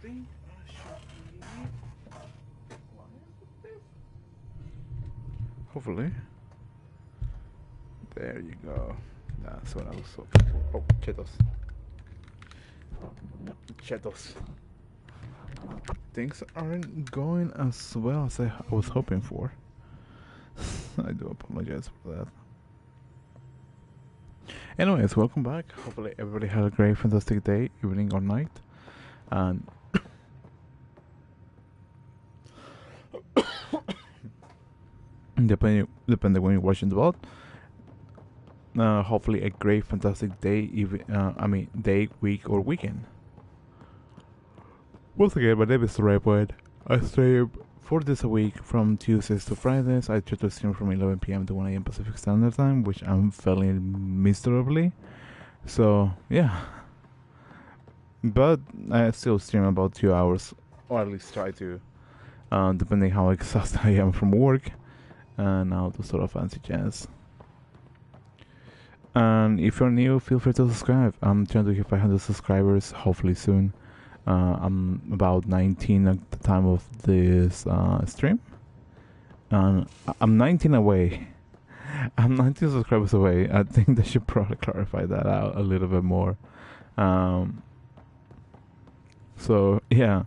think I should be. Hopefully. There you go. That's what I was hoping for. Oh, chetos. Chetos. Things aren't going as well as I was hoping for. I do apologize for that. Anyways, welcome back. Hopefully everybody had a great, fantastic day, evening or night. And depending when you're watching the VOD. Hopefully a great, fantastic day, day, week, or weekend. Once again, my name is Raywood. I stream 4 days a week from Tuesdays to Fridays. I try to stream from 11 p.m. to 1 a.m. Pacific Standard Time, which I'm failing miserably. So, yeah. But I still stream about 2 hours, or at least try to, depending how exhausted I am from work, and all the sort of fancy jazz. And if you're new, feel free to subscribe. I'm trying to hit 500 subscribers, hopefully soon. I'm about 19 at the time of this stream. And I'm 19 away. I'm 19 subscribers away. I think they should probably clarify that out a little bit more. So, yeah.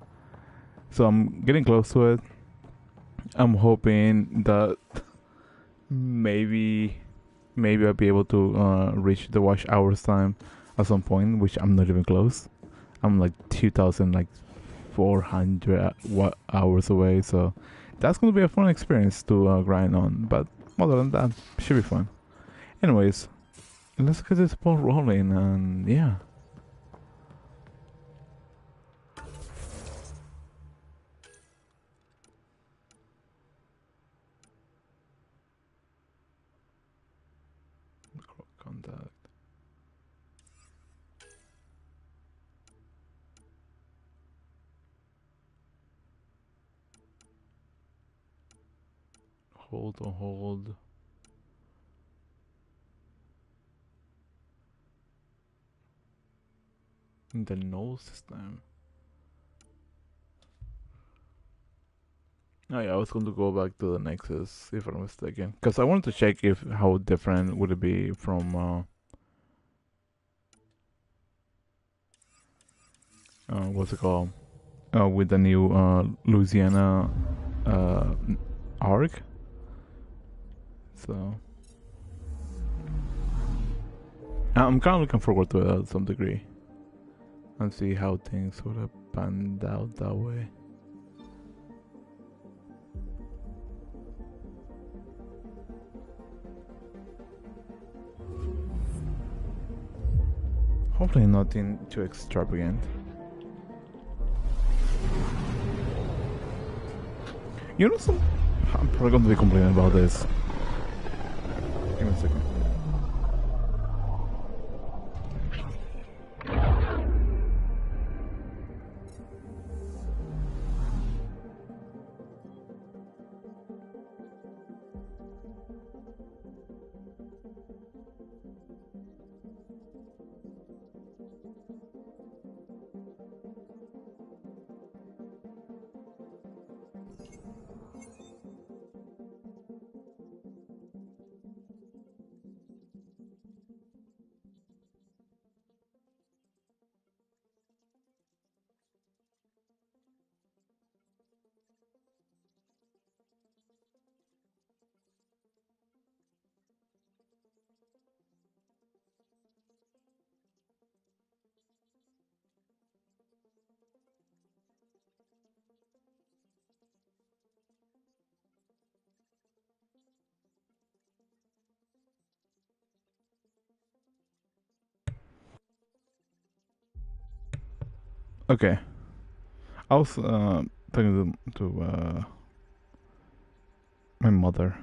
So I'm getting close to it. I'm hoping that maybe I'll be able to reach the watch hours time at some point, which I'm not even close. I'm like 2,400 hours away, so that's gonna be a fun experience to grind on. But other than that, should be fun. Anyways, let's get this ball rolling, and yeah. Contact. Hold. In the nose system. Oh yeah, I was going to go back to the Nexus if I'm mistaken, because I wanted to check if how different would it be from what's it called? With the new Louisiana arc. So I'm kind of looking forward to it at some degree, and see how things would have panned out that way. Hopefully nothing too extravagant. You know, I'm probably going to be complaining about this. Give me a second. Okay. I was talking to my mother,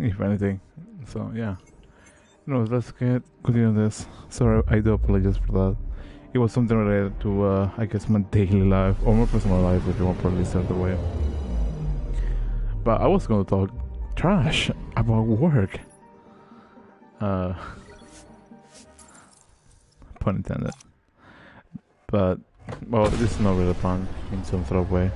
if anything. So yeah. No, let's continue this. Sorry, I do apologize for that. It was something related to I guess my daily life or my personal life, if you want to probably say the way. But I was gonna talk trash about work. Pun intended. But, well, this is not really fun in some sort of way.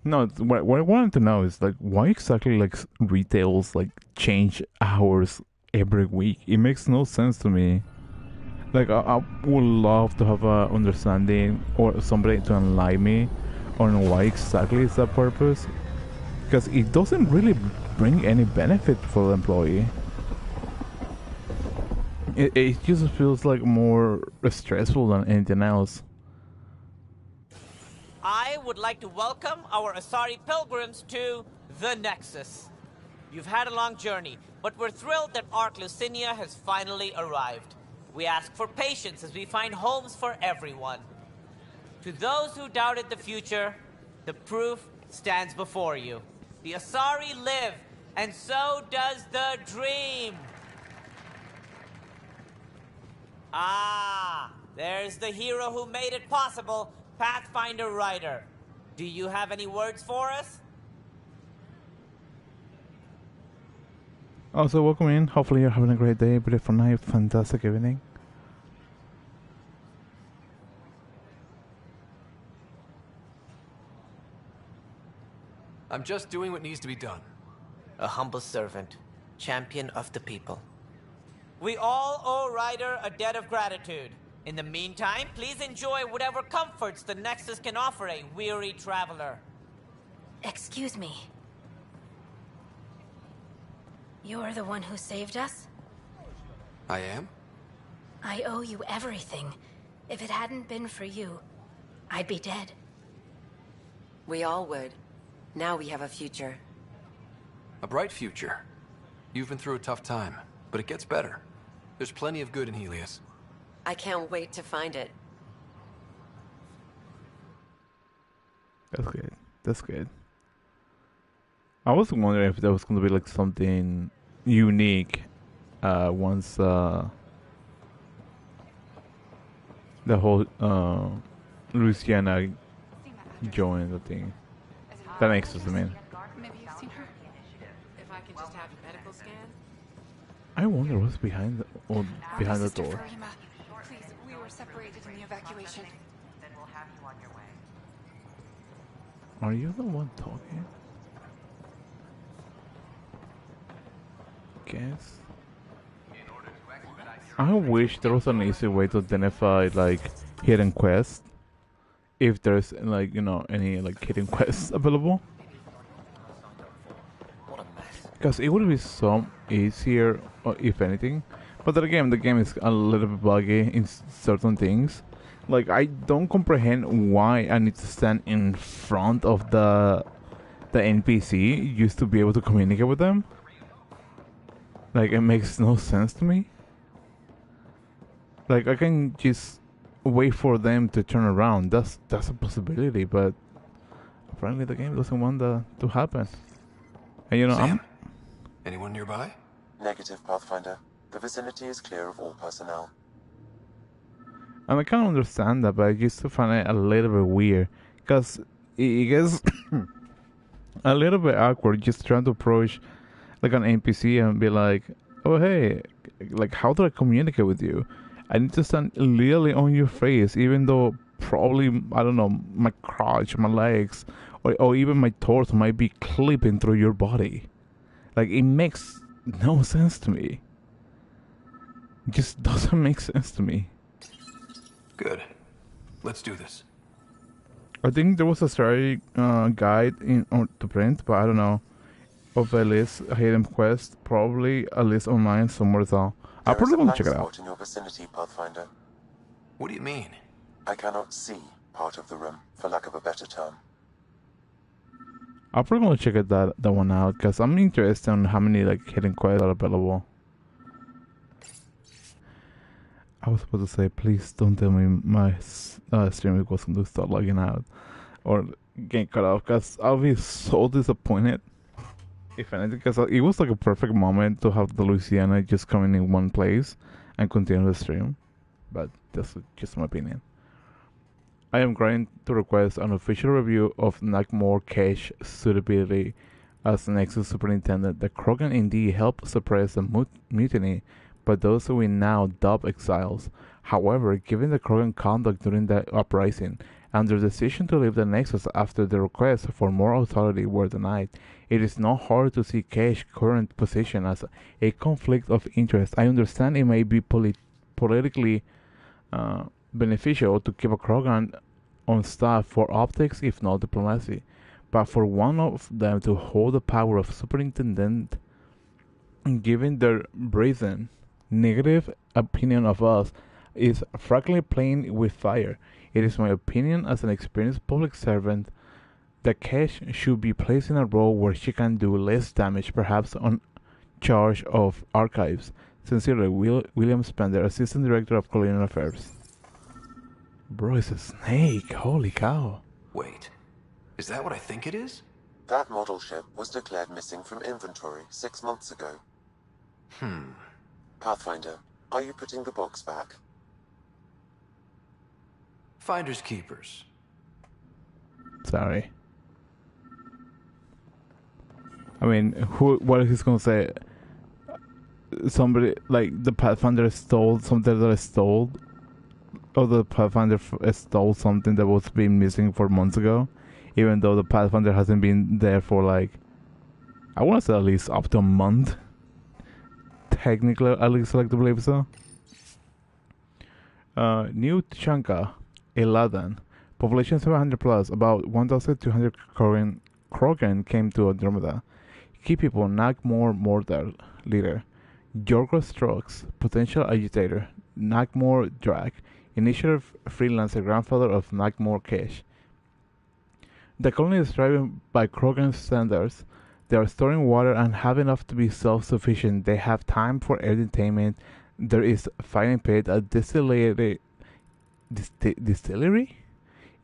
No, what I wanted to know is like why exactly like retails like change hours every week. It makes no sense to me. Like I would love to have a understanding or somebody to enlighten me on why exactly is that purpose, because it doesn't really bring any benefit for the employee. It just feels like more stressful than anything else. I would like to welcome our Asari pilgrims to the Nexus. You've had a long journey, but we're thrilled that Ark Lucinia has finally arrived. We ask for patience as we find homes for everyone. To those who doubted the future, the proof stands before you. The Asari live, and so does the dream. Ah, there's the hero who made it possible, Pathfinder Rider. Do you have any words for us? Also, welcome in. Hopefully you're having a great day, beautiful night, fantastic evening. I'm just doing what needs to be done. A humble servant, champion of the people. We all owe Ryder a debt of gratitude. In the meantime, please enjoy whatever comforts the Nexus can offer a weary traveler. Excuse me. You're the one who saved us? I am? I owe you everything. If it hadn't been for you, I'd be dead. We all would. Now we have a future. A bright future. You've been through a tough time, but it gets better. There's plenty of good in Helios. I can't wait to find it. That's good. That's good. I was wondering if there was going to be like something unique once the whole Luciana joined the thing. That makes sense, I mean. Maybe you've seen her. If I can just have a medical scan. I wonder what's behind the behind the Sister door. Farima, please, we were separated in the evacuation. Then we'll have you on your way. Are you the one talking? Guess. I wish there was an easy way to identify like hidden quests. If there's like, you know, any like hidden quests available. What a mess. Because it would be so easier, if anything. But then again, the game is a little bit buggy in certain things. Like, I don't comprehend why I need to stand in front of the NPC just to be able to communicate with them. Like, it makes no sense to me. Like, I can just wait for them to turn around. That's a possibility, but apparently the game doesn't want that to happen. And you know, Sam? Anyone nearby? Negative, Pathfinder. The vicinity is clear of all personnel. And I can understand that, but I used to find it a little bit weird. Because it gets a little bit awkward just trying to approach like an NPC and be like, oh hey, like how do I communicate with you? I need to stand literally on your face, even though probably, I don't know, my crotch, my legs, or even my torso might be clipping through your body. Like, it makes no sense to me. It just doesn't make sense to me. Good. Let's do this. I think there was a strategy guide to print, but I don't know. Of a list, a hidden quest, probably a list online somewhere though. I'll probably want to check it out. In your vicinity, Pathfinder. What do you mean? I cannot see part of the room, for lack of a better term. I'll probably want to check that one out because I'm interested in how many like hidden quests are available. I was supposed to say, please don't tell me my stream was going to start logging out or getting cut off because I'll be so disappointed. If anything, because it was like a perfect moment to have the Louisiana just coming in one place and continue the stream. But that's just my opinion. I am going to request an official review of Nackmore Cash suitability as Nexus Superintendent. The Krogan indeed helped suppress the mutiny, by those we now dub exiles. However, given the Krogan conduct during the uprising, and their decision to leave the Nexus after the requests for more authority were denied, it is not hard to see Cash's current position as a conflict of interest. I understand it may be politically beneficial to keep a Krogan on staff for optics, if not diplomacy, but for one of them to hold the power of superintendent, given their brazen, negative opinion of us, is frankly playing with fire. It is my opinion as an experienced public servant that Cash should be placed in a role where she can do less damage, perhaps on charge of archives. Sincerely, William Spender, Assistant Director of Colonial Affairs. Bro, it's a snake. Holy cow. Wait, is that what I think it is? That model ship was declared missing from inventory 6 months ago. Pathfinder, are you putting the box back? Finders keepers. Sorry. I mean, what is he gonna say? Somebody, like, the Pathfinder stole something that I stole? Or the Pathfinder stole something that was being missing for months ago? Even though the Pathfinder hasn't been there for, like, I want to say at least up to a month. Technically, at least I like to believe so. New Tuchanka, Eladan. Population 700 plus. About 1,200 Krogan came to Andromeda. Key people: Nagmor Mordar, leader. Yorgos Strokes, potential agitator. Nagmor Drag, initiative freelancer, grandfather of Nagmor Kesh. The colony is thriving by Krogan standards. They are storing water and have enough to be self-sufficient. They have time for entertainment. There is a fighting pit, a distillery,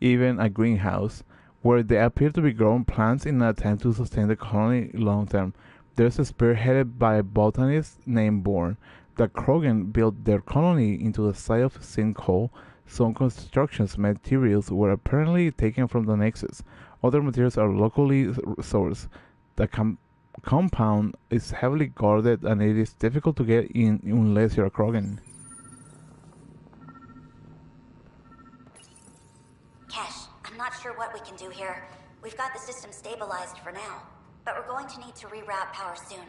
even a greenhouse, where they appear to be growing plants in an attempt to sustain the colony long term. There's a spearheaded by a botanist named Bourne. The Krogan built their colony into the side of a sinkhole. Some constructions materials were apparently taken from the Nexus. Other materials are locally sourced. The compound is heavily guarded and it is difficult to get in unless you're a Krogan. Kesh, I'm not sure what we can do here. We've got the system stabilized for now, but we're going to need to reroute power soon.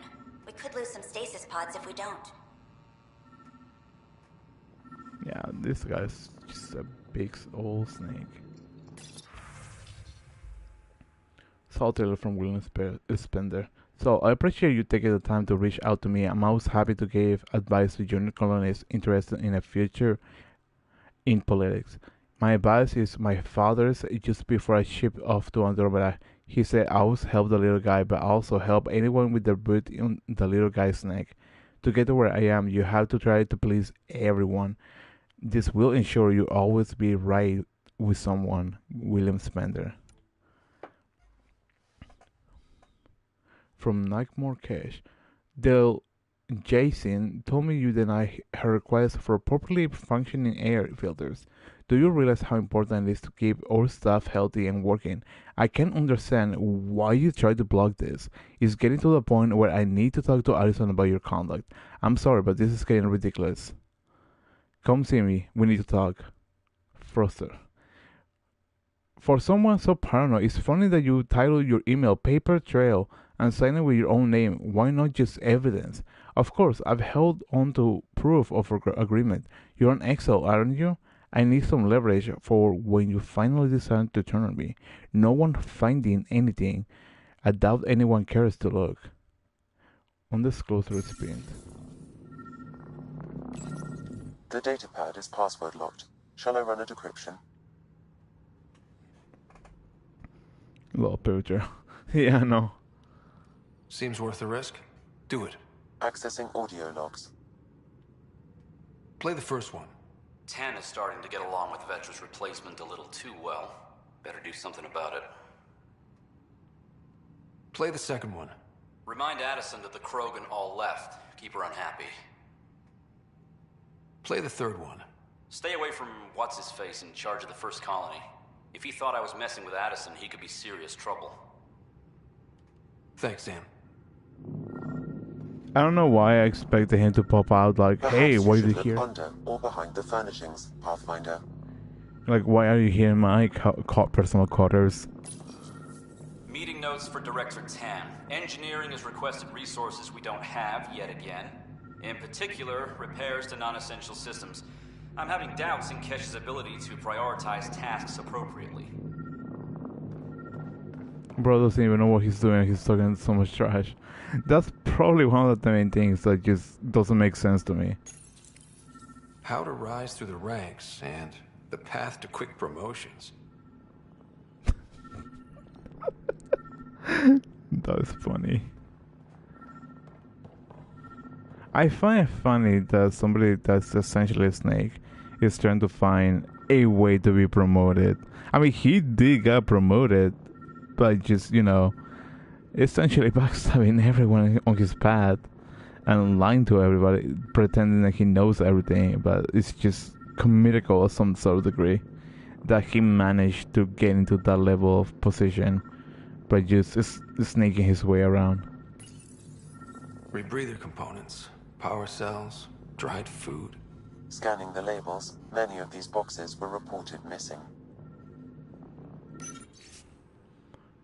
We could lose some stasis pods if we don't. Yeah, this guy's just a big old snake. Salter from William Spender. So I appreciate you taking the time to reach out to me. I'm always happy to give advice to junior colonists interested in a future in politics. My advice is my father's just before I shipped off to Andromeda. He said always help the little guy, but also help anyone with their boot in the little guy's neck. To get to where I am, you have to try to please everyone. This will ensure you always be right with someone. William Spender. From Nightmare Cash. Del Jason told me you denied her request for properly functioning air filters. Do you realize how important it is to keep our staff healthy and working? I can't understand why you try to block this. It's getting to the point where I need to talk to Addison about your conduct. I'm sorry, but this is getting ridiculous. Come see me. We need to talk. Froster. For someone so paranoid, it's funny that you title your email Paper Trail and sign it with your own name. Why not just evidence? Of course, I've held on to proof of agreement. You're an exile, aren't you? I need some leverage for when you finally decide to turn on me. No one finding anything. I doubt anyone cares to look. Undisclosed recipient. The datapad is password locked. Shall I run a decryption? Little picture. Yeah, no. Seems worth the risk. Do it. Accessing audio logs. Play the first one. Tan is starting to get along with Vetra's replacement a little too well. Better do something about it. Play the second one. Remind Addison that the Krogan all left. Keep her unhappy. Play the third one. Stay away from what's-his-face in charge of the first colony. If he thought I was messing with Addison, he could be serious trouble. Thanks, Sam. I don't know why I expected him to pop out like, Perhaps hey, you why are should you look here? under or behind the furnishings, Pathfinder. Like, why are you here in my personal quarters? Meeting notes for Director Tan. Engineering has requested resources we don't have yet again. In particular, repairs to non-essential systems. I'm having doubts in Kesh's ability to prioritize tasks appropriately. Bro doesn't even know what he's doing. He's talking so much trash. That's probably one of the main things that just doesn't make sense to me. How to rise through the ranks and the path to quick promotions. That is funny. I find it funny that somebody that's essentially a snake is trying to find a way to be promoted. I mean, he did get promoted, but just, you know, essentially backstabbing everyone on his path and lying to everybody, pretending that he knows everything, but it's just comical of some sort of degree that he managed to get into that level of position by just snaking his way around. Rebreather components, power cells, dried food. Scanning the labels, many of these boxes were reported missing.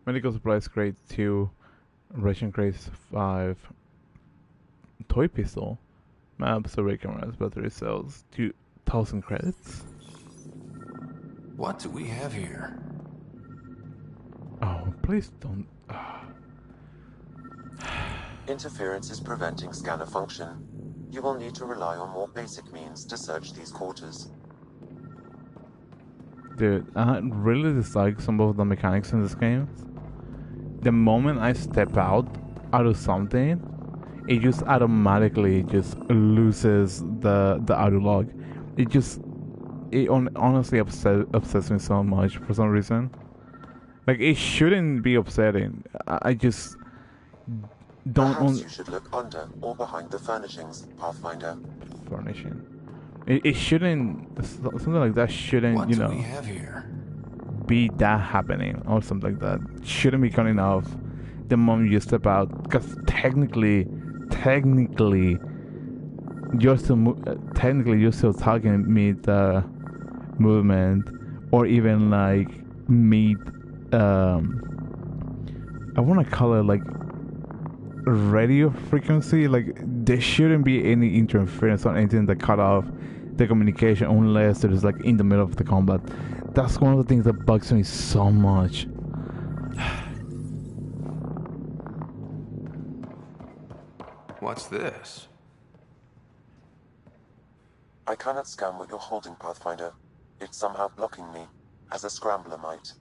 Medical supplies crate 2, ration crates 5, toy pistol, maps, survey cameras, battery cells, 2,000 credits. What do we have here? Oh, please don't. Interference is preventing scanner function. You will need to rely on more basic means to search these quarters. Dude, I really dislike some of the mechanics in this game. The moment I step out of something, it just automatically just loses the auto log. It honestly upsets me so much for some reason. Like, it shouldn't be upsetting. I just don't. Perhaps you should look under or behind the furnishings, Pathfinder. Furnishing. It shouldn't. Something like that shouldn't. What you do know. we have here? Be that happening or something like that. Shouldn't be cutting off the moment you step out, because technically you're still talking mid movement, or even like mid I want to call it like radio frequency. Like, there shouldn't be any interference or anything that cut off the communication unless it is like in the middle of the combat. That's one of the things that bugs me so much. What's this? I cannot scan what you're holding, Pathfinder. It's somehow blocking me, as a scrambler might.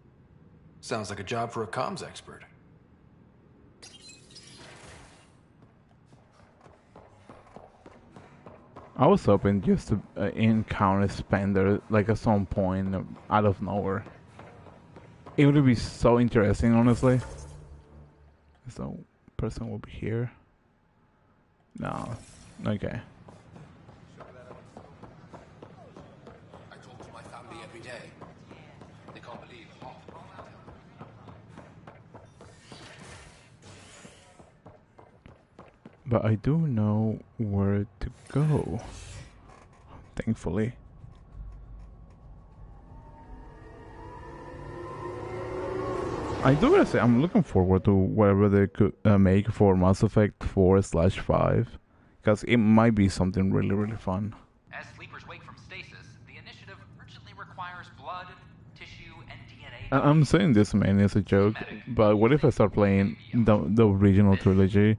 Sounds like a job for a comms expert. I was hoping just to encounter Spender like at some point out of nowhere. It would be so interesting, honestly. So, person will be here. No. Okay. I talk to my family every day. They can't believe half. But I do know where to go. Thankfully. I do gotta say, I'm looking forward to whatever they could make for Mass Effect 4/5, because it might be something really, really fun. As sleepers wake from stasis, the initiative urgently requires blood, tissue, and DNA. I'm saying this mainly as a joke, but what if I start playing the original trilogy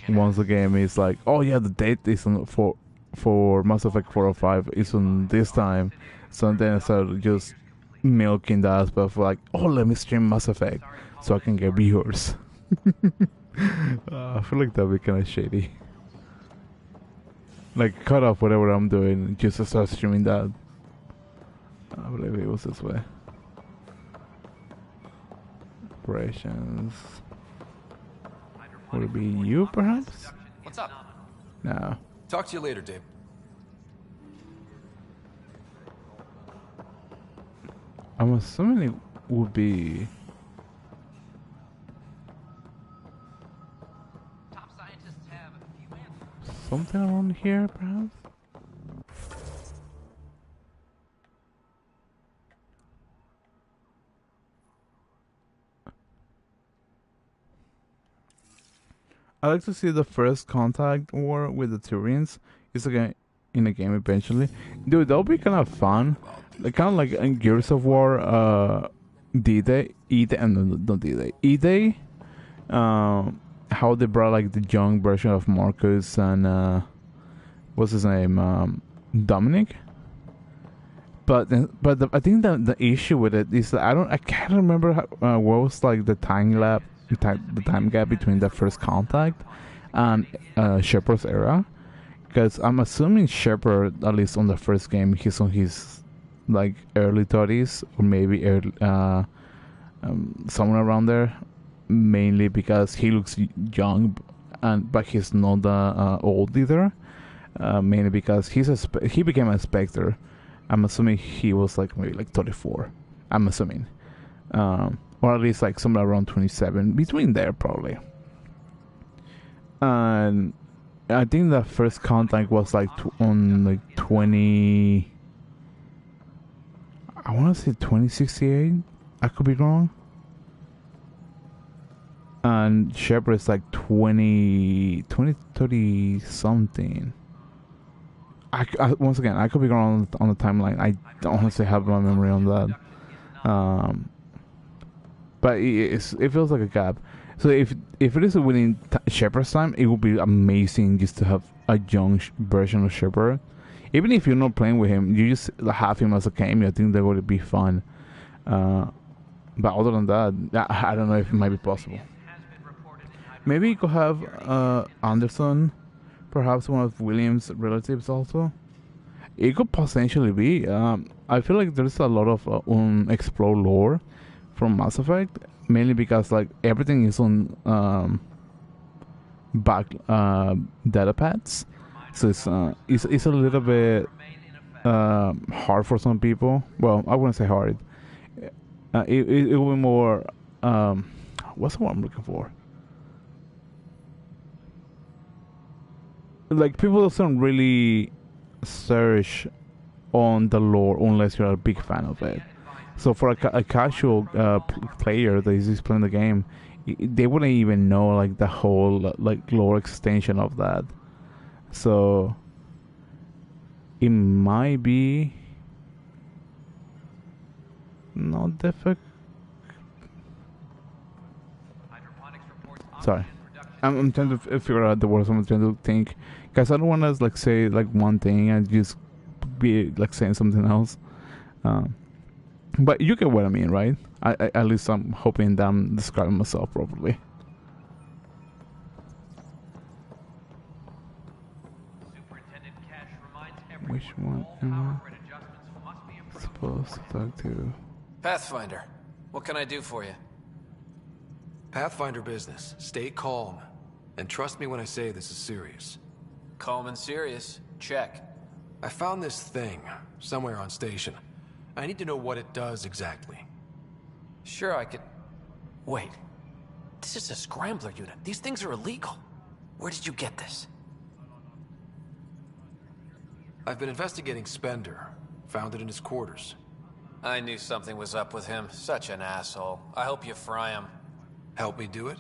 once the game is like, oh yeah, the date is on for Mass Effect 4 or 5 is on this time, so then I start just milking the aspect of like, oh, let me stream Mass Effect so I can get viewers. I feel like that'd be kind of shady. Like, cut off whatever I'm doing just to start streaming that. I believe it was this way. Operations. Would it be you, perhaps? What's up? No. Talk to you later, Dave. I'm assuming it would be... Top scientists have few something around here, perhaps? I like to see the first contact war with the Turians. It's like in a game eventually. Dude, that'll be kind of fun. Like, kind of like in Gears of War, D-Day, E-Day, and not D-Day, E-Day. How they brought like the young version of Marcus and what's his name, Dominic. But I think the issue with it is that I can't remember what was like the the time gap between the first contact and Shepard's era, because I'm assuming Shepard, at least on the first game, he's on his like early 30s or maybe early, somewhere around there, mainly because he looks young, but he's not old either. Mainly because he became a Spectre. I'm assuming he was like maybe like 34. I'm assuming, or at least like somewhere around 27, between there probably. And I think the first contact was like on like 20. I want to say 2068. I could be wrong. And Shepard is like 2030 something. Once again, I could be wrong on the timeline. I don't honestly have my memory on that. But it feels like a gap. So if it is a winning Shepard's time, it would be amazing just to have a young version of Shepard. Even if you're not playing with him, you just have him as a cameo. I think that would be fun. But other than that, I don't know if it might be possible. Maybe you could have Anderson, perhaps one of William's relatives also. It could potentially be. I feel like there's a lot of unexplored lore from Mass Effect, mainly because like everything is on back data pads, so it's a little bit hard for some people. Well, I wouldn't say hard. It will be more. What's the word I'm looking for? Like, people doesn't really search on the lore unless you're a big fan of it. So for a casual player that is just playing the game, they wouldn't even know like the whole like lore extension of that. So it might be not difficult. Sorry. I'm trying to figure out the words. I'm trying to think, because I don't want to like say like one thing and just be like saying something else. But you get what I mean, right? I at least I'm hoping that I'm describing myself properly. Which one am I supposed to talk to? Pathfinder, what can I do for you? Pathfinder business. Stay calm. And trust me when I say this is serious. Calm and serious. Check. I found this thing somewhere on station. I need to know what it does exactly. Sure, I could... Wait. This is a scrambler unit. These things are illegal. Where did you get this? I've been investigating Spender. Found it in his quarters. I knew something was up with him. Such an asshole. I hope you fry him. Help me do it?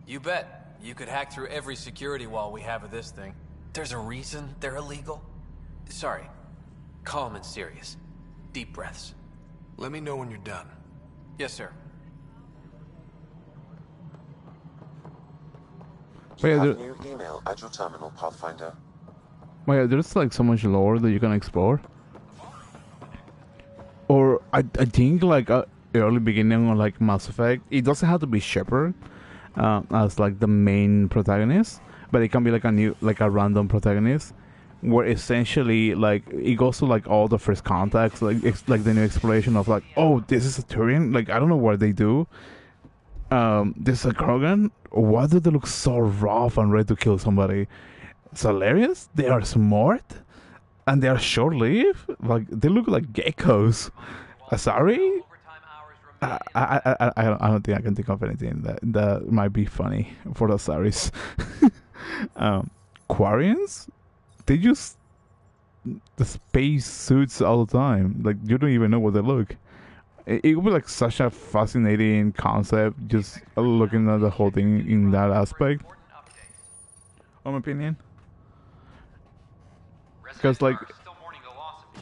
You bet. You could hack through every security wall we have of this thing. There's a reason they're illegal. Sorry. Calm and serious. Deep breaths. Let me know when you're done. Yes, sir. You have new email at your terminal, Pathfinder. Well, yeah, there's like so much lore that you can explore. Or I think like early beginning on like Mass Effect, it doesn't have to be Shepard as like the main protagonist, but it can be like a random protagonist, where essentially like it goes to like all the first contacts, like like the new exploration of like, oh, this is a Turian, like I don't know what they do. This is a Krogan. Why do they look so rough and ready to kill somebody? Salarians, they are smart and they are short-lived. Like they look like geckos. Sorry. I don't think I can think of anything that might be funny for the series. Quarians, they just the space suits all the time. Like you don't even know what they look. It would be like such a fascinating concept, just looking at the whole thing in that aspect. In my opinion, because like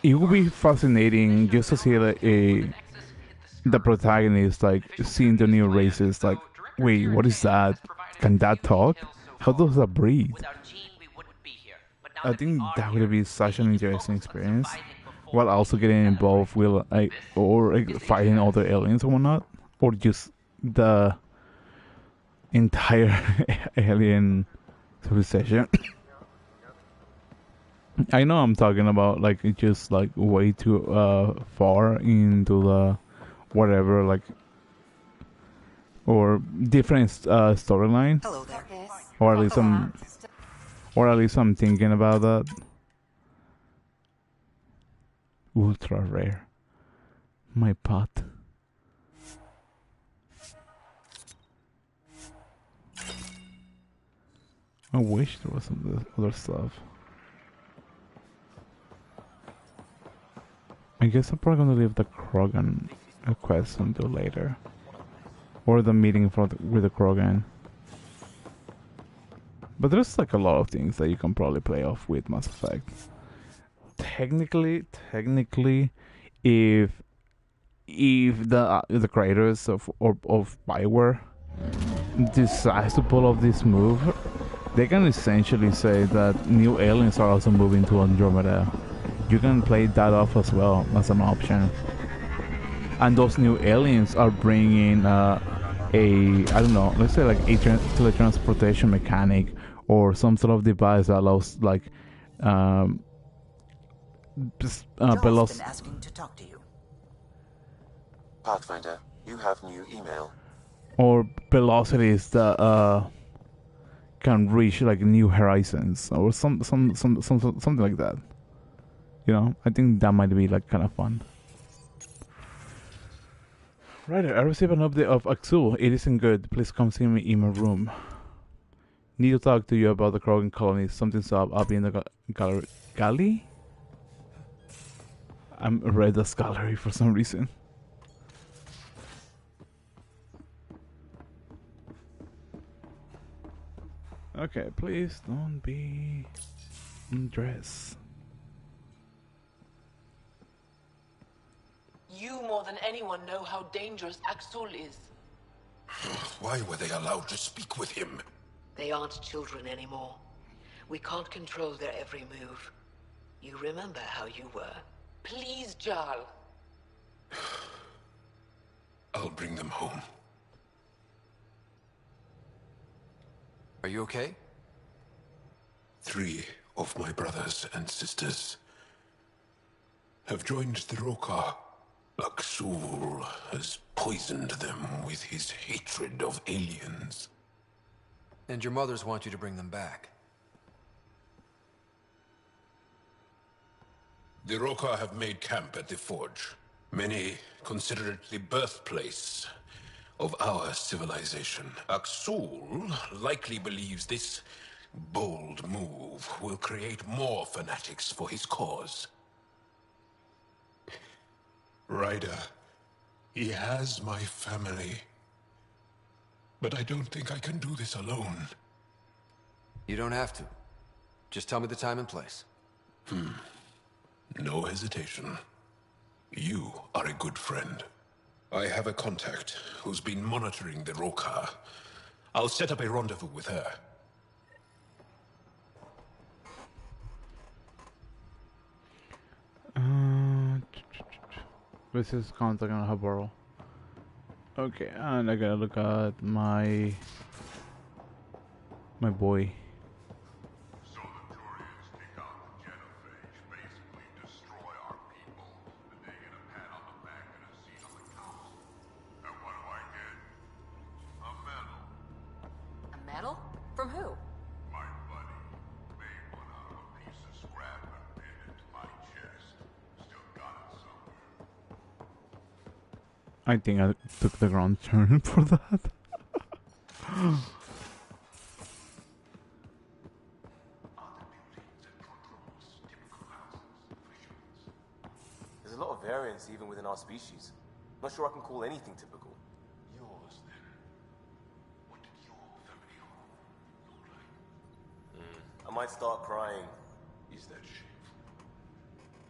it would be fascinating just to see like the protagonist like seeing the new races. Like, wait, what is that? Can that talk? How does that breathe? I think that would be such an interesting experience, while also getting involved with fighting other aliens or whatnot, or just the entire alien civilization. I know I'm talking about like just like way too far into the whatever like or different storyline. Hello there. Or at least I'm thinking about that. Ultra rare. My pot. I wish there was some other stuff. I guess I'm probably gonna leave the Krogan quest until later. Or the meeting with the Krogan. But there's like a lot of things that you can probably play off with Mass Effect. Technically, if the creators of Bioware decides to pull off this move, they can essentially say that new aliens are also moving to Andromeda. You can play that off as well as an option. And those new aliens are bringing I don't know, let's say like a teletransportation mechanic or some sort of device that allows like Joel's been asking to talk to you. Pathfinder, you have new email. Or velocities that can reach like new horizons or something like that. You know, I think that might be like kind of fun. Right, I received an update of Axul. It isn't good. Please come see me in my room. Need to talk to you about the Krogan colony. Something's up in the galley? I'm read as gallery for some reason. Okay, please don't be undressed. You more than anyone know how dangerous Axul is. Why were they allowed to speak with him? They aren't children anymore. We can't control their every move. You remember how you were. Please, Jarl. I'll bring them home. Are you okay? 3 of my brothers and sisters have joined the Roka. Axul has poisoned them with his hatred of aliens. And your mothers want you to bring them back. The Roka have made camp at the Forge. Many consider it the birthplace of our civilization. Axul likely believes this bold move will create more fanatics for his cause. Ryder, he has my family. But I don't think I can do this alone. You don't have to. Just tell me the time and place. No hesitation. You are a good friend. I have a contact who's been monitoring the Roka. I'll set up a rendezvous with her. This is contact on Haboro. Okay, and I gotta look at my boy. So the Turians kick out the genophage, basically destroy our people, and they get a pat on the back and a seat on the council. And what do I get? A medal. A medal? From who? My buddy made one out of a piece of scrap and pinned it to my chest. Still got it somewhere. I think I took the wrong turn for that. variance even within our species. Not sure I can call anything typical. Yours, then. What did your family home look like? I might start crying. Is that shameful?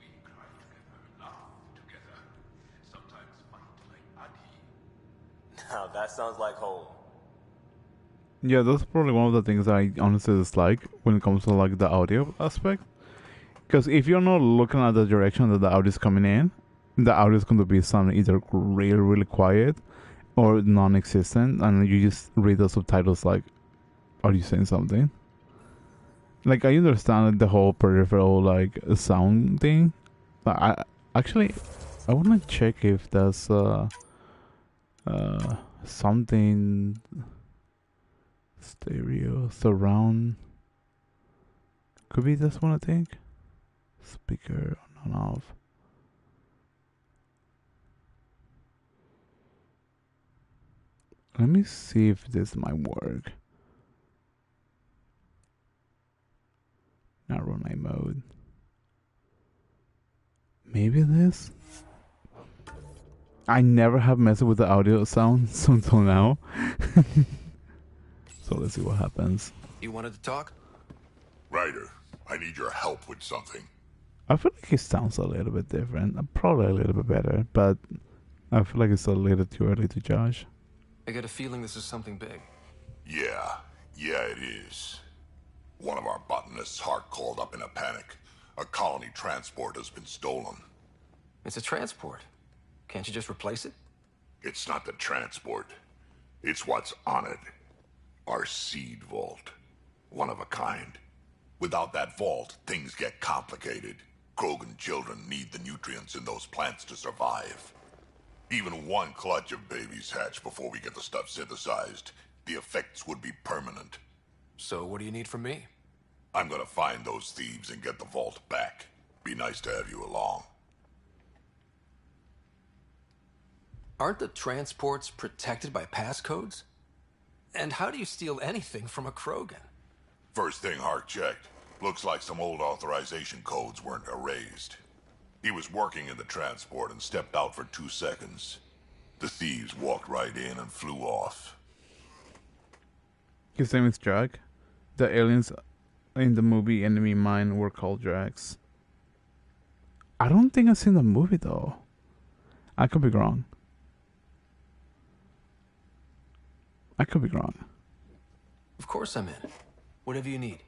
We cry together, laugh together. Sometimes fight like Adi. Now that sounds like home. Yeah, that's probably one of the things I honestly dislike when it comes to like the audio aspect. Because if you're not looking at the direction that the audio is coming in, the audio is going to be something either really, really quiet or non-existent, and you just read the subtitles like, are you saying something? Like, I understand the whole peripheral like sound thing, but I want to check if there's something stereo surround. Could be this one, I think. Speaker on and off. Let me see if this might work. Narrow night mode. Maybe this? I never have messed with the audio sounds until now. So let's see what happens. You wanted to talk? Ryder, I need your help with something. I feel like it sounds a little bit different. Probably a little bit better, but I feel like it's a little too early to judge. I get a feeling this is something big. Yeah, it is. One of our botanists, Hart, called up in a panic. A colony transport has been stolen. It's a transport. Can't you just replace it? It's not the transport. It's what's on it. Our seed vault. One of a kind. Without that vault, things get complicated. Krogan children need the nutrients in those plants to survive. Even one clutch of babies hatch before we get the stuff synthesized. The effects would be permanent. So what do you need from me? I'm gonna find those thieves and get the vault back. Be nice to have you along. Aren't the transports protected by passcodes? And how do you steal anything from a Krogan? First thing Hart checked. Looks like some old authorization codes weren't erased. He was working in the transport and stepped out for 2 seconds. The thieves walked right in and flew off. His name is Drag. The aliens in the movie Enemy Mine were called Drags. I don't think I've seen the movie though. I could be wrong. Of course I'm in. Whatever you need.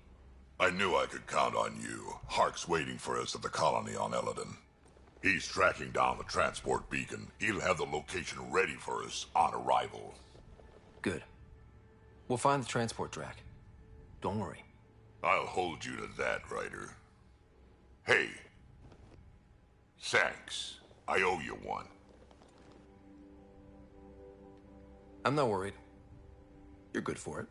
I knew I could count on you. Hark's waiting for us at the colony on Eladon. He's tracking down the transport beacon. He'll have the location ready for us on arrival. Good. We'll find the transport track. Don't worry. I'll hold you to that, Ryder. Hey. Thanks. I owe you one. I'm not worried. You're good for it.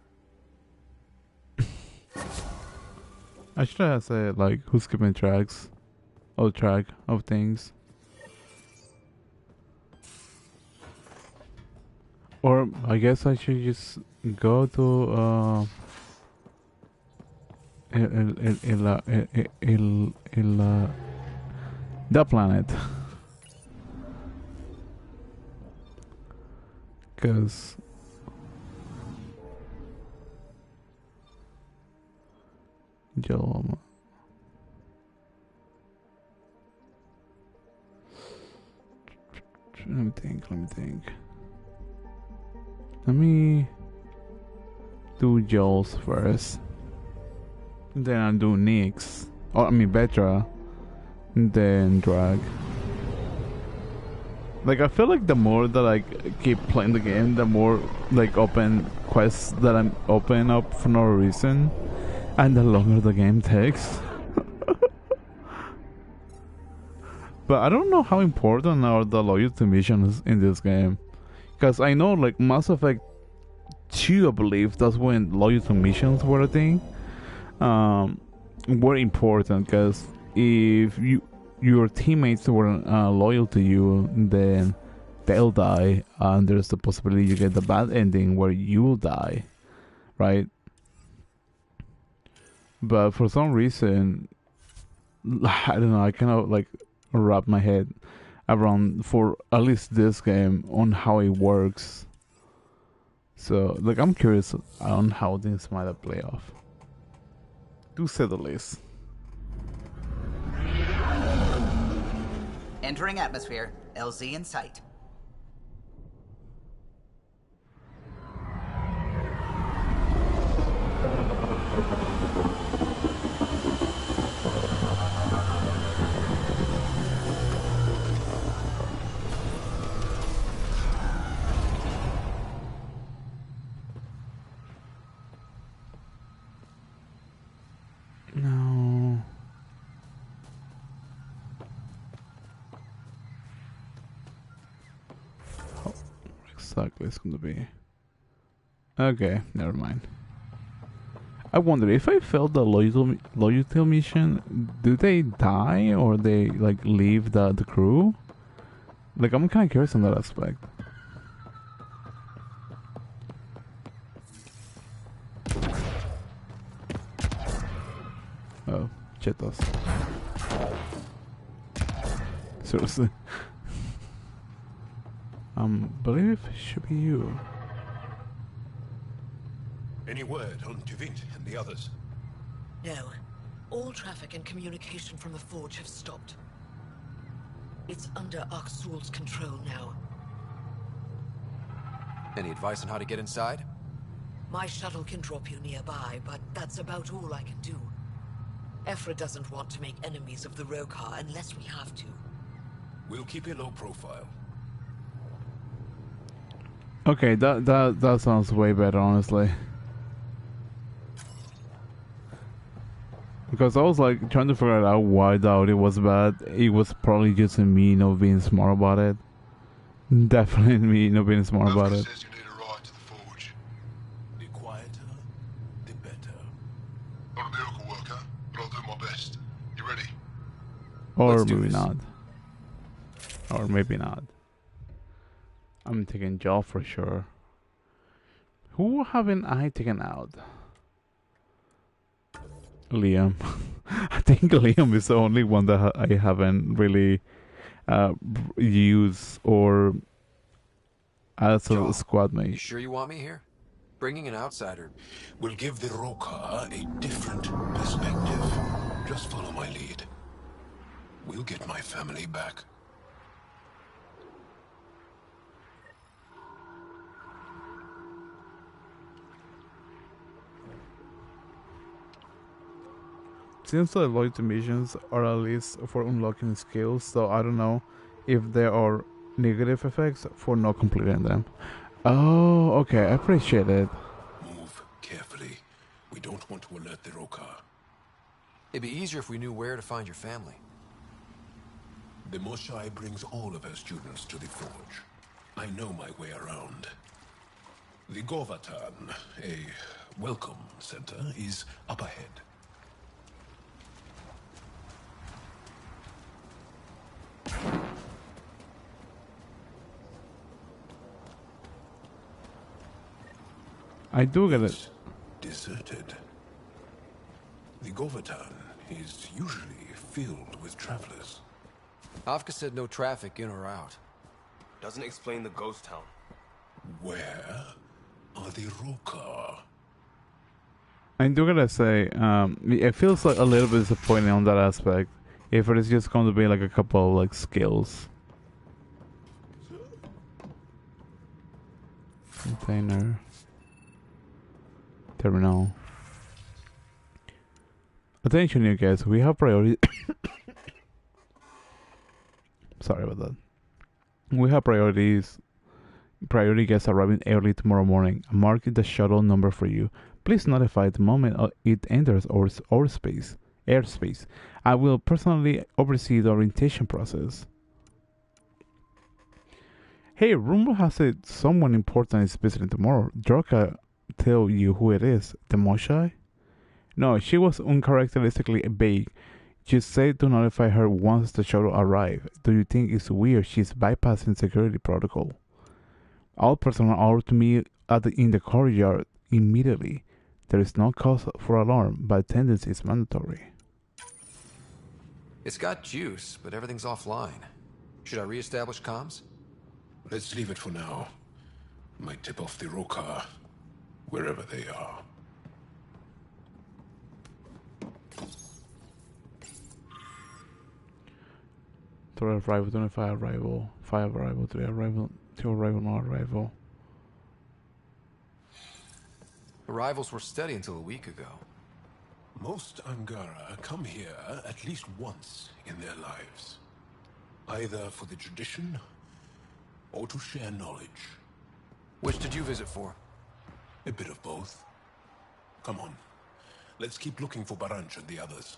I should have said like who's skipping tracks or track of things. Or I guess I should just go to the planet. Cause Joel. Let me think. Let me do Joel's first. Then I'll do Nick's. Or I mean Betra. Then Drag. Like I feel like the more that I keep playing the game, the more like open quests that I'm opening up for no reason. And the longer the game takes. But I don't know how important are the loyalty missions in this game. Because I know like Mass Effect 2, I believe, that's when loyalty missions were a thing. Were important because if your teammates weren't loyal to you, then they'll die. And there's the possibility you get the bad ending where you'll die. Right? But for some reason, I don't know, I cannot like wrap my head around for at least this game on how it works. So, like, I'm curious on how things might have play off. To say the least. Entering atmosphere. LZ in sight. No. How exactly it's gonna be? Okay, never mind. I wonder if I failed the loyalty mission, do they die or they like leave the crew? Like, I'm kind of curious on that aspect. Oh, chetos. Seriously. Believe it should be you. Any word on Tuvint and the others? No. All traffic and communication from the Forge have stopped. It's under Aksul's control now. Any advice on how to get inside? My shuttle can drop you nearby, but that's about all I can do. Efra doesn't want to make enemies of the Rokar unless we have to. We'll keep a low profile. Okay, that sounds way better, honestly. Because I was like trying to figure out why the audio was bad. It was probably just me not being smart about it. Definitely me not being smart about it. Says you need a ride to the Forge. The quieter, the better. Not a miracle worker, but I'll do my best. You ready? Or maybe not. Or maybe not. I'm taking Joel for sure. Who haven't I taken out? Liam. I think Liam is the only one that I haven't really used or as a squad mate. You sure you want me here? Bringing an outsider will give the Rokar a different perspective. Just follow my lead. We'll get my family back. Seems the loyalty missions are at least for unlocking skills, so I don't know if there are negative effects for not completing them. Oh, okay, I appreciate it. Move carefully. We don't want to alert the Rokar. It'd be easier if we knew where to find your family. The Moshai brings all of her students to the Forge. I know my way around. The Govatan, a welcome center, is up ahead. I do get it. Deserted. The Govatan is usually filled with travelers. Afka said no traffic in or out. Doesn't explain the ghost town. Where are the Rokar? I do gotta say, it feels like a little bit disappointing on that aspect. If it is just going to be like a couple of like skills. Container. Terminal. Attention you guys, we have priority. Sorry about that. We have priorities. Priority guests arriving early tomorrow morning. Mark the shuttle number for you. Please notify the moment it enters our airspace. I will personally oversee the orientation process. Hey, rumor has it someone important is visiting tomorrow. Droka tell you who it is? The Moshai? No, she was uncharacteristically vague. Just say to notify her once the shuttle arrives. Do you think it's weird she's bypassing security protocol? All personnel are to meet in the courtyard immediately. There is no cause for alarm, but attendance is mandatory. It's got juice, but everything's offline. Should I re-establish comms? Let's leave it for now. Might tip off the Rokar, wherever they are. To arrival, 25 arrival, 5 arrival, 3 arrival, 2 arrival, no arrival. Arrivals were steady until a week ago. Most Angara come here at least once in their lives. Either for the tradition, or to share knowledge. Which did you visit for? A bit of both. Come on. Let's keep looking for Baranch and the others.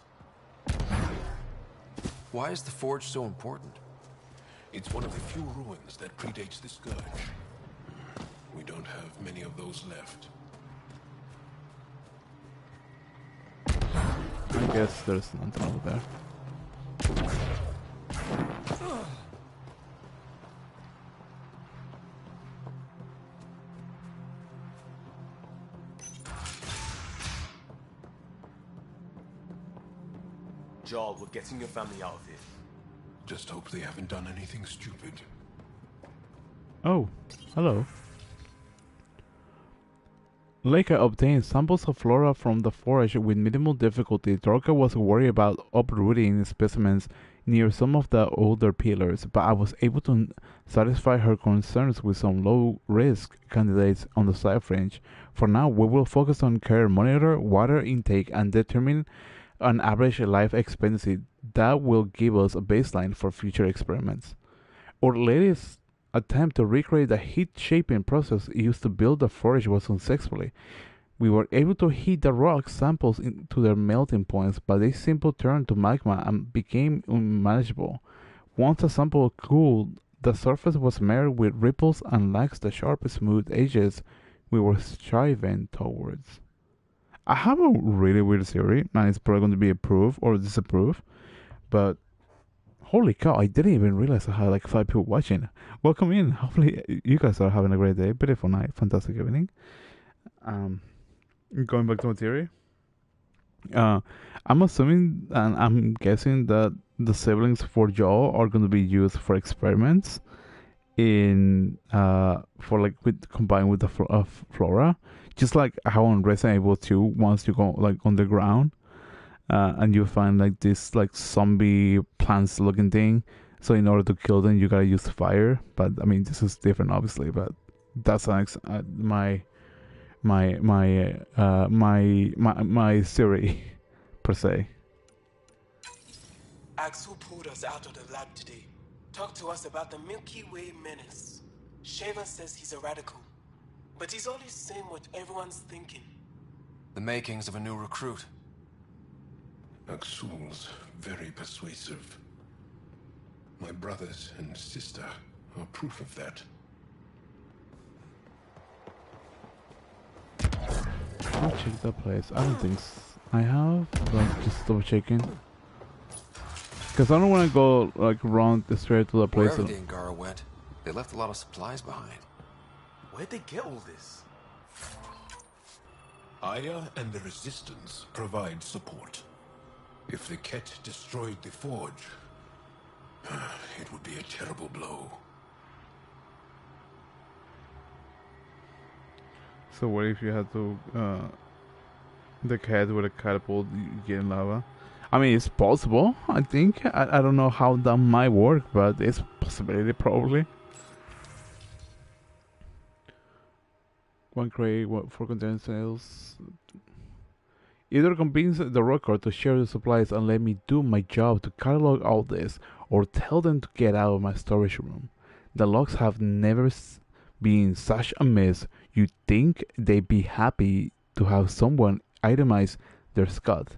Why is the Forge so important? It's one of the few ruins that predates the Scourge. We don't have many of those left. I guess there's nothing over there. Jarl, we're getting your family out of here. Just hope they haven't done anything stupid. Oh, hello. Leica obtained samples of flora from the forest with minimal difficulty. Dorka was worried about uprooting specimens near some of the older pillars, but I was able to satisfy her concerns with some low-risk candidates on the side fringe. For now, we will focus on care, monitor water intake, and determine an average life expectancy that will give us a baseline for future experiments. Our latest attempt to recreate the heat-shaping process used to build the forge was unsuccessfully. We were able to heat the rock samples to their melting points, but they simply turned to magma and became unmanageable. Once the sample cooled, the surface was marred with ripples and lacked the sharp, smooth edges we were striving towards. I have a really weird theory, and it's probably going to be approved or disapproved, but holy cow, I didn't even realize I had like 5 people watching. Welcome in. Hopefully you guys are having a great day, beautiful night, fantastic evening. Going back to my theory. I'm assuming and I'm guessing that the siblings for Joel are going to be used for experiments in for like combined with the flora, just like how on Resident Evil 2, once you go like underground and you find like this like zombie plants looking thing, so in order to kill them you gotta use fire. But I mean, this is different obviously, but that's my theory per se. Axel pulled us out of the lab today. Talked to us about the Milky Way menace. Shaven says he's a radical, but he's only saying what everyone's thinking. The makings of a new recruit. Axul's very persuasive. My brothers and sister are proof of that. I'll check that place. I don't think I have, but just double checking. Because I don't want to go like run straight to the place. Wherever the Angara went, they left a lot of supplies behind. Where'd they get all this? Aya and the Resistance provide support. If the Ket destroyed the forge, it would be a terrible blow. So what if you had to the Ket with a catapult get in lava? I mean, it's possible. I think I don't know how that might work, but it's a possibility probably. One crate, what for container sales? Either convince the rocker to share the supplies and let me do my job to catalog all this, or tell them to get out of my storage room. The logs have never been such a mess. You'd think they'd be happy to have someone itemize their scud,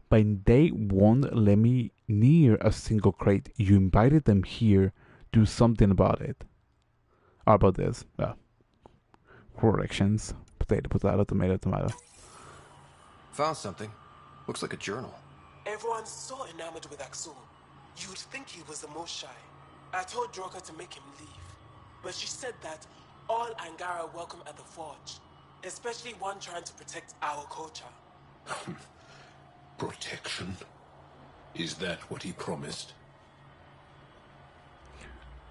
but they won't let me near a single crate. You invited them here. Do something about it. About this. Corrections. Potato, potato, tomato, tomato. Found something. Looks like a journal. Everyone's so enamored with Axel. You'd think he was the most shy. I told Droka to make him leave, but she said that all Angara are welcome at the forge, especially one trying to protect our culture. Protection? Is that what he promised?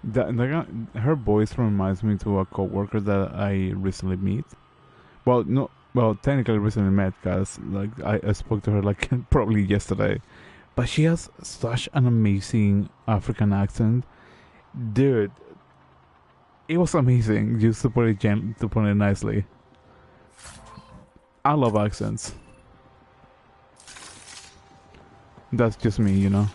Her voice reminds me to a coworker that I recently meet. Well, no, well, technically recently met, cause like I spoke to her like probably yesterday, but she has such an amazing African accent, dude. It was amazing, just to put it to put it nicely. I love accents. That's just me, you know.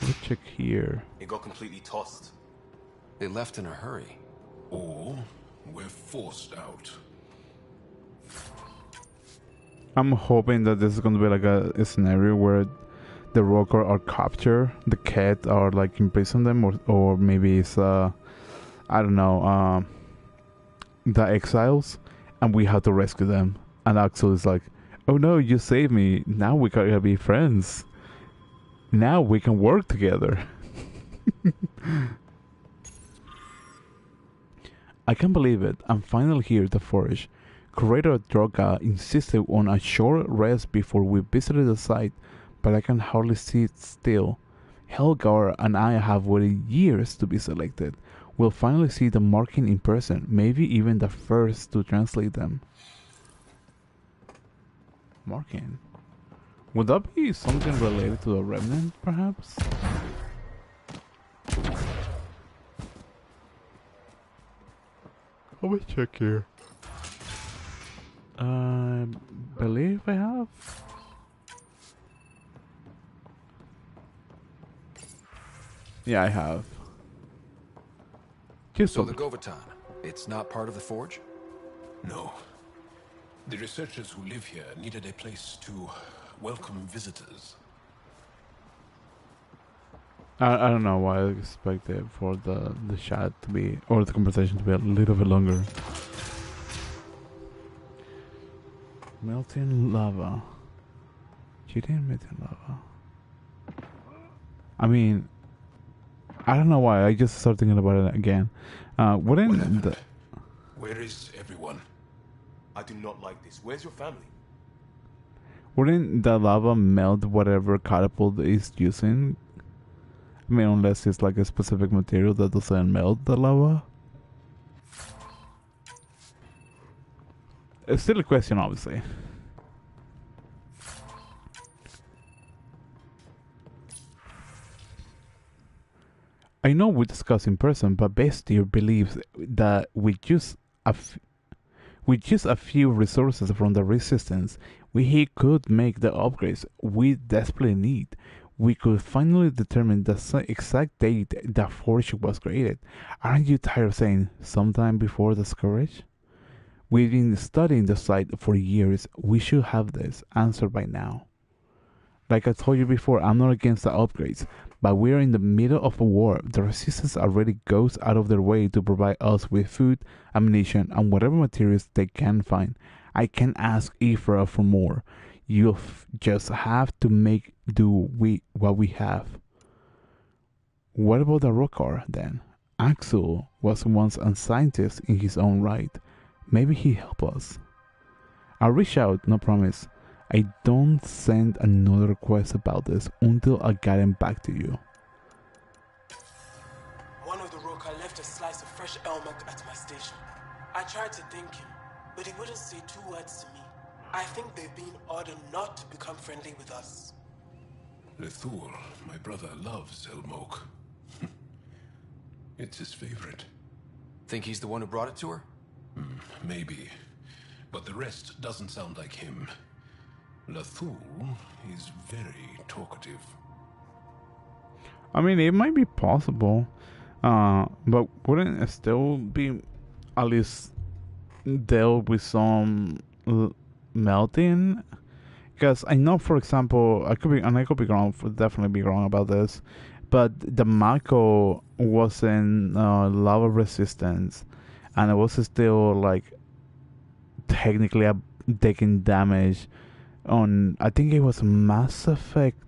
Let's check here. It got completely tossed. They left in a hurry. Or we're forced out. I'm hoping that this is gonna be like a scenario where the rocker are captured, the cat are like imprison them, or maybe it's I don't know, the exiles, and we have to rescue them. And Axel is like, "Oh no, you saved me! Now we gotta be friends. Now we can work together." I can't believe it. I'm finally here at the forge. Curator Droga insisted on a short rest before we visited the site, but I can hardly sit still. Helgar and I have waited years to be selected. We'll finally see the marking in person, maybe even the first to translate them. Marking? Would that be something related to the Remnant, perhaps? Let me check here. I believe I have. Yeah, I have. So the Govatan, it's not part of the forge? No. The researchers who live here needed a place to welcome visitors. I don't know why I expected for the chat to be, or the conversation to be a little bit longer. Melting lava. Cheating melting lava. I mean, I don't know why. I just started thinking about it again. Wouldn't the... Where is everyone? I do not like this. Where's your family? Wouldn't the lava melt whatever catapult is using? I mean, unless it's like a specific material that doesn't melt the lava. It's still a question, obviously. I know we discussed in person, but Bestier believes that with just a few resources from the Resistance, he could make the upgrades we desperately need. We could finally determine the exact date the Forge was created. Aren't you tired of saying sometime before the Scourge? We've been studying the site for years. We should have this answer by now. Like I told you before, I'm not against the upgrades, but we're in the middle of a war. The Resistance already goes out of their way to provide us with food, ammunition, and whatever materials they can find. I can't ask Ifra for more. You'll just have to make do what we have. What about the Rockar, then? Axel was once a scientist in his own right. Maybe he'll help us. I'll reach out, no promise. I don't send another request about this until I get him back to you. One of the Roka left a slice of fresh elmac at my station. I tried to thank him, but he wouldn't say 2 words to me. I think they've been ordered not to become friendly with us. Lethul, my brother, loves Elmok. It's his favorite. Think he's the one who brought it to her? Maybe. But the rest doesn't sound like him. Lethul is very talkative. I mean, it might be possible, but wouldn't it still be at least dealt with some melting? Because I know, for example, I could be wrong, definitely be wrong about this, but the Mako wasn't lava resistance, and it was still like technically taking damage on. I think it was Mass Effect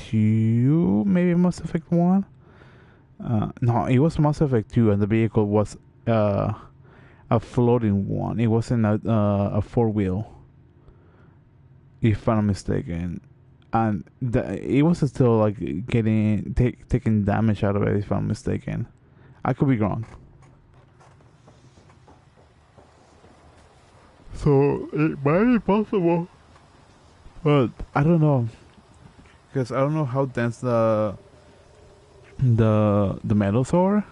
2, maybe Mass Effect 1. No, it was Mass Effect 2, and the vehicle was a floating one. It wasn't a 4-wheel. if I'm not mistaken, and it was still like taking damage out of it. If I'm mistaken, I could be wrong. So it might be possible, but I don't know, because I don't know how dense the metals are.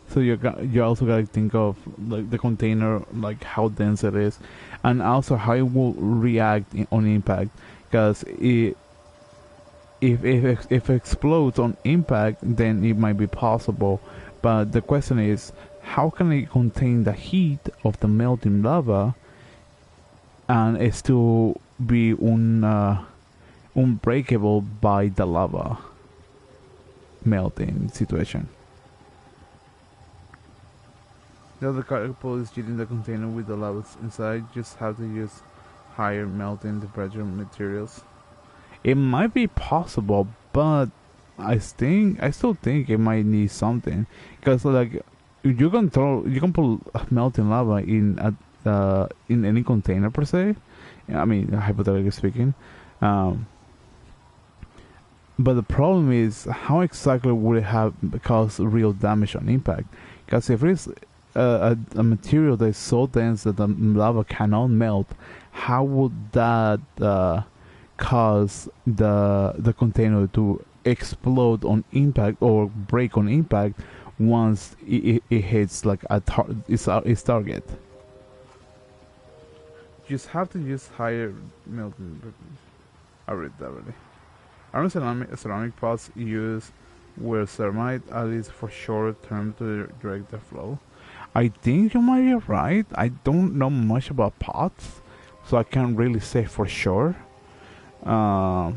So you also gotta think of like the container, like how dense it is, and also how it will react on impact. Because if it explodes on impact, then it might be possible. But the question is, how can it contain the heat of the melting lava, and it still be unbreakable by the lava melting situation? The other couple is heating the container with the lava inside. Just have to use higher melting temperature materials. It might be possible, but I still think it might need something, because like you can put melting lava in any container per se. I mean, hypothetically speaking. But the problem is, how exactly would it have caused real damage on impact? Because if it's a material that is so dense that the lava cannot melt, how would that cause the container to explode on impact or break on impact once it hits like its target? You just have to use higher melting. I read that already. Iron ceramic pots used were ceramite, at least for short term, to direct the flow. I think you might be right. I don't know much about pots, so I can't really say for sure. But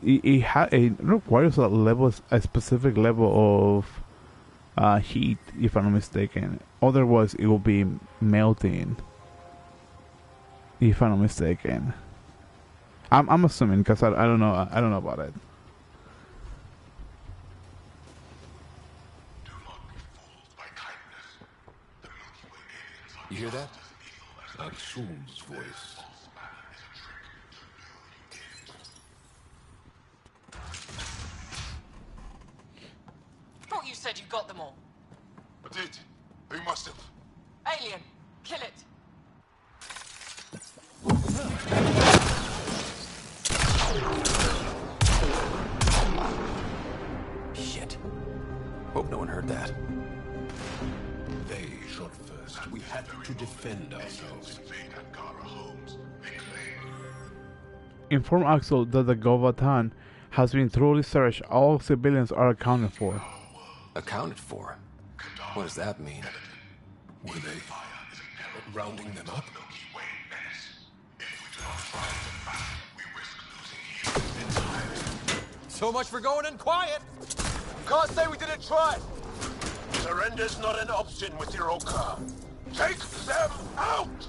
it requires a specific level of heat, if I'm not mistaken. Otherwise, it will be melting. If I'm not mistaken, I'm assuming, because I don't know. I don't know about it. You hear that? Aksu's voice. Thought you said you got them all. I did. Who must have? Alien, kill it. Shit. Hope no one heard that. They shot first. We had to defend ourselves. Inform Axel that the Govatan has been thoroughly searched. All civilians are accounted for. Accounted for? What does that mean? Were they rounding them up? So much for going in quiet. Can't say we didn't try. Surrender's not an option with your Oka. Take them out!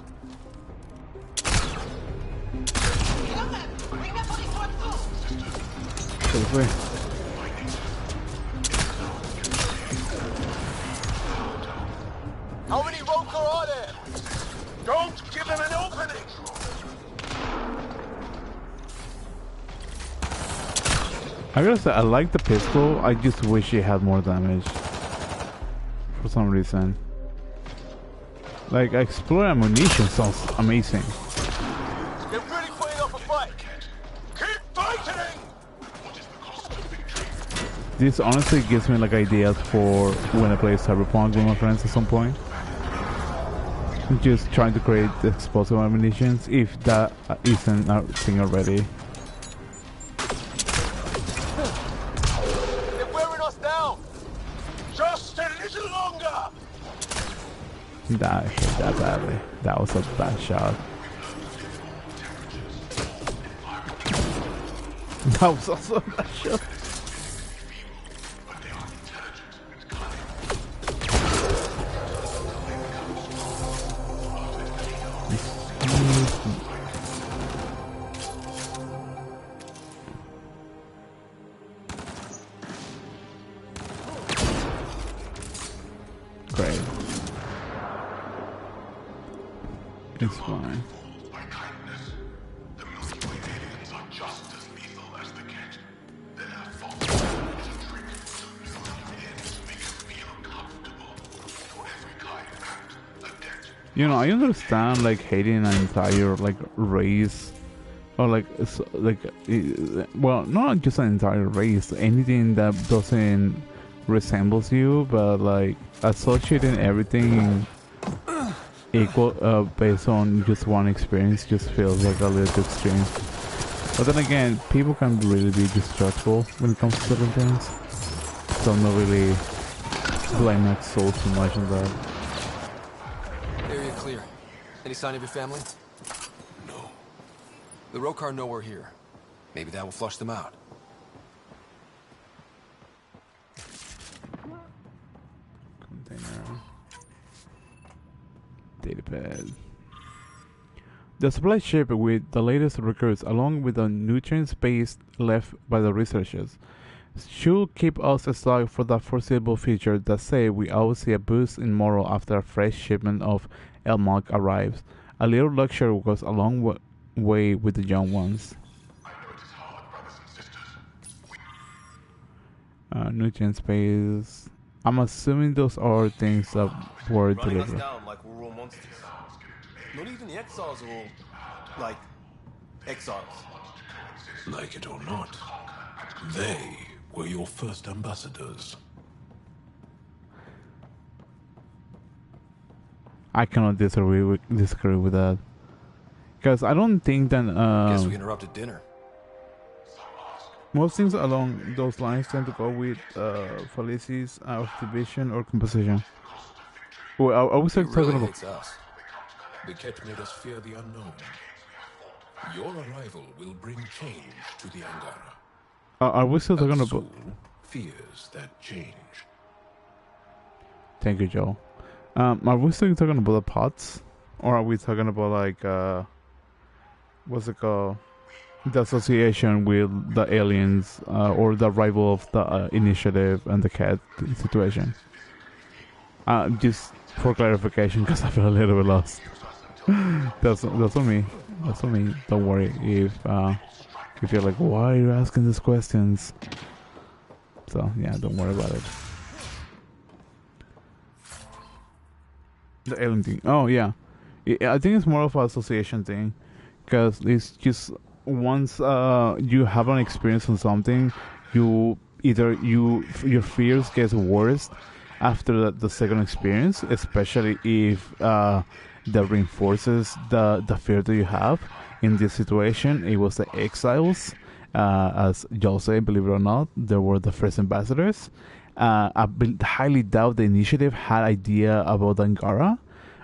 How many Roker are there? Don't give them an opening! I gotta say, I like the pistol. I just wish it had more damage. For some reason. Like, explore ammunition sounds amazing. Get ready for enough a fight! Keep fighting! This honestly gives me like ideas for when I play Cyberpunk with my friends at some point. Just trying to create explosive ammunitions, if that isn't a thing already. They're wearing us down! Just a little longer! That hit that badly. That was a bad shot. That was also a bad shot. Great. It's fine. You know, I understand like hating an entire like race, or well, not just an entire race, anything that doesn't resembles you, but like associating everything equal based on just one experience just feels like a little too extreme. But then again, people can really be distrustful when it comes to certain things, so I'm not really blame that soul too much on that. Area clear. Any sign of your family? No. The Rokar know we're here. Maybe that will flush them out. Container. Datapad. The supply ship with the latest recruits, along with the nutrients base left by the researchers, should keep us stocked for the foreseeable future. That say, we always see a boost in morale after a fresh shipment of Elmok arrives. A little luxury goes a long way with the young ones. Nutrient space. I'm assuming those are things that were delivered. Down like we're all monsters. Not even the exiles are all like exiles. Like it or not, they were your first ambassadors. I cannot disagree with that, because I don't think that. Guess we interrupted dinner. Most things along those lines tend to go with fallacies of division or composition. Well, I was talking about. Us. The Ket made us fear the unknown. Your arrival will bring change to the Angara. Are we still talking about? Fears that change. Thank you, Joe. Are we still talking about the pots, or are we talking about like what's it called? The association with the aliens, or the arrival of the initiative and the cat situation? Just for clarification, because I feel a little bit lost. that's on me. That's on me. Don't worry if you're like, why are you asking these questions? So yeah, don't worry about it. The alien thing. Oh yeah, I think it's more of an association thing, because it's just once you have an experience on something, your fears gets worse after the second experience, especially if that reinforces the fear that you have. In this situation, it was the exiles, as Joel said, believe it or not, they were the first ambassadors. I highly doubt the initiative had idea about Angara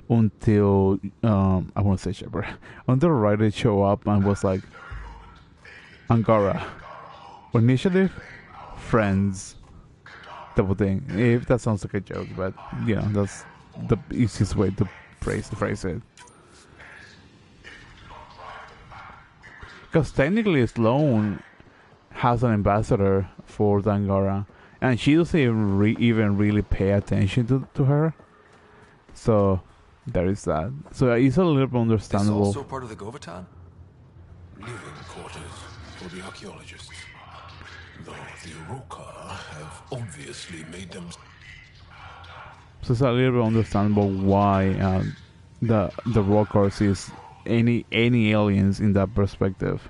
until I won't say Shepard, until Ryder show up and was like, Angara, initiative, friends, type of thing. If that sounds like a joke, but you know, that's the easiest way to phrase it. Because technically Sloane has an ambassador for the Angara, and she doesn't even really pay attention to her. So there is that. So it's a little bit understandable. This also part of the Govatan? Living quarters for the archaeologists. Though the Oroka have obviously made them. So it's a little bit understandable why the Rokar sees any aliens in that perspective.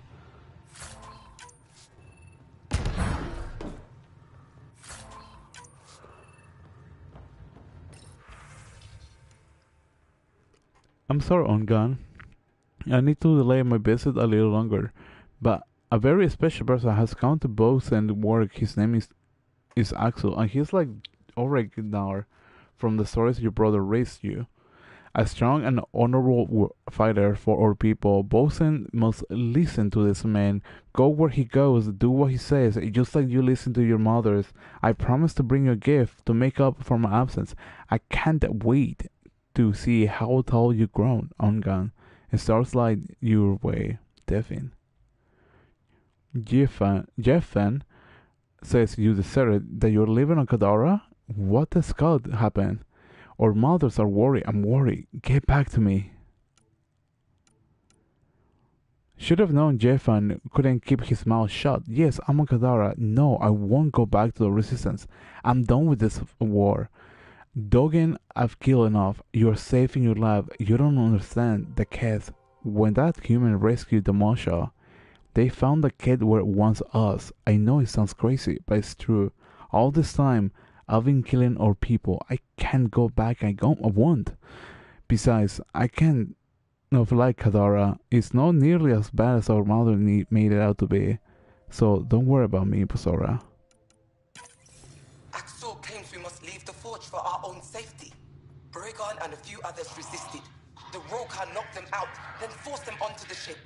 I'm sorry, Ongun. I need to delay my visit a little longer, but a very special person has come to both and work. His name is Axel, and he's like Oregnar from the stories your brother raised you. A strong and honorable fighter for our people. Bosun must listen to this man. Go where he goes, do what he says, just like you listen to your mothers. I promise to bring you a gift to make up for my absence. I can't wait to see how tall you've grown, Ongun. It starts like your way, Devin. Jeffen says you deserted, that you're living on Kadara? What the scout happened? Our mothers are worried. I'm worried. Get back to me. Should have known Jeffen couldn't keep his mouth shut. Yes, I'm on Kadara. No, I won't go back to the resistance. I'm done with this war. Dogen, I've killed enough. You're safe in your lab. You don't understand. The Keth. When that human rescued the Mosha, they found the kid where once us. I know it sounds crazy, but it's true. All this time, I've been killing our people. I can't go back. I won't. Besides, I can't. Of like Kadara, it's not nearly as bad as our mother made it out to be. So don't worry about me, Basora. Axel claims we must leave the forge for our own safety. Bregon and a few others resisted. The Roka knocked them out, then forced them onto the ship.